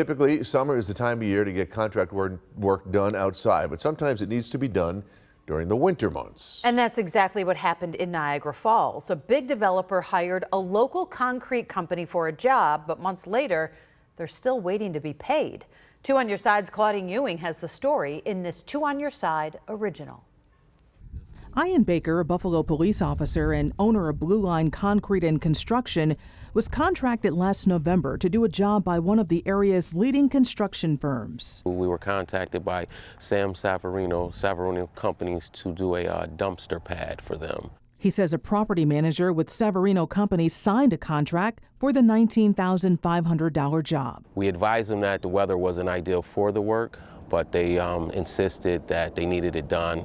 Typically, summer is the time of year to get contract work done outside, but sometimes it needs to be done during the winter months. And that's exactly what happened in Niagara Falls. A big developer hired a local concrete company for a job, but months later, they're still waiting to be paid. 2 on Your Side's Claudine Ewing has the story in this 2 on Your Side original. Ian Baker, a Buffalo police officer and owner of Blue Line Concrete and Construction, was contracted last November to do a job by one of the area's leading construction firms. We were contacted by Sam Savarino Companies to do a dumpster pad for them. He says a property manager with Savarino Companies signed a contract for the $19,500 job. We advised them that the weather wasn't ideal for the work, but they insisted that they needed it done,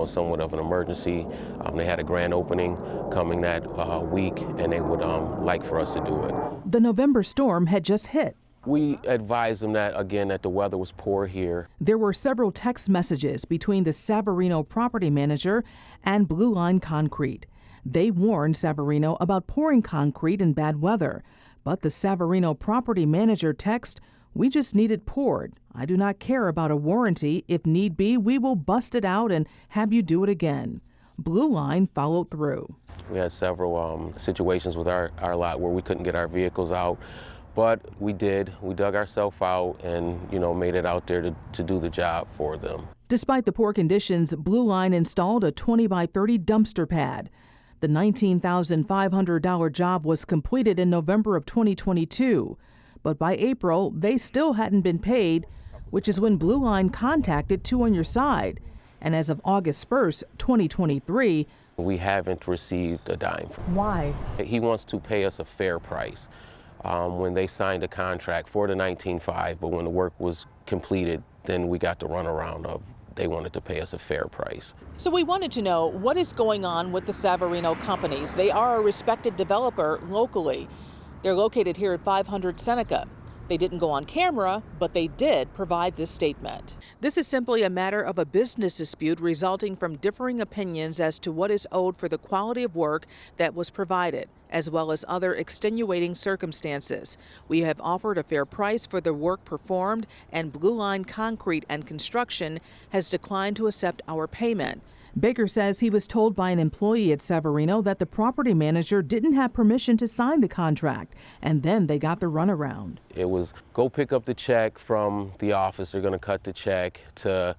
somewhat of an emergency. They had a grand opening coming that week, and they would like for us to do it. The November storm had just hit. We advised them that the weather was poor here. There were several text messages between the Savarino property manager and Blue Line Concrete. They warned Savarino about pouring concrete in bad weather, but the Savarino property manager text, "We just need it poured. I do not care about a warranty. If need be, we will bust it out and have you do it again." Blue Line followed through. We had several situations with our lot where we couldn't get our vehicles out, but we did. We dug ourselves out and, made it out there to do the job for them. Despite the poor conditions, Blue Line installed a 20 by 30 dumpster pad. The $19,500 job was completed in November of 2022. But by April, they still hadn't been paid, which is when Blue Line contacted 2 on Your Side. And as of August 1st, 2023, we haven't received a dime. Why? He wants to pay us a fair price. When they signed a contract for the $19,500, but when the work was completed, then we got the runaround of they wanted to pay us a fair price. So we wanted to know what is going on with the Savarino Companies. They are a respected developer locally. They're located here at 500 Seneca. They didn't go on camera, but they did provide this statement. This is simply a matter of a business dispute resulting from differing opinions as to what is owed for the quality of work that was provided, as well as other extenuating circumstances. We have offered a fair price for the work performed, and Blue Line Concrete and Construction has declined to accept our payment. Baker says he was told by an employee at Savarino that the property manager didn't have permission to sign the contract, and then they got the runaround. It was go pick up the check from the office, they're going to cut the check, to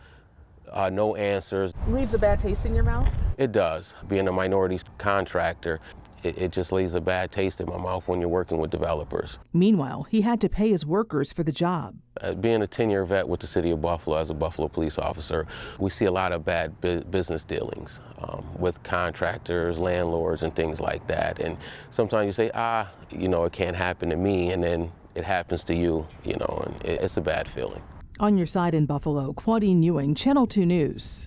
no answers. Leaves a bad taste in your mouth? It does. Being a minority contractor, it just leaves a bad taste in my mouth when you're working with developers. Meanwhile, he had to pay his workers for the job. Being a 10-year vet with the city of Buffalo as a Buffalo police officer, we see a lot of bad business dealings with contractors, landlords, and things like that. And sometimes you say, it can't happen to me, and then it happens to you, and it's a bad feeling. On Your Side in Buffalo, Claudine Ewing, Channel 2 News.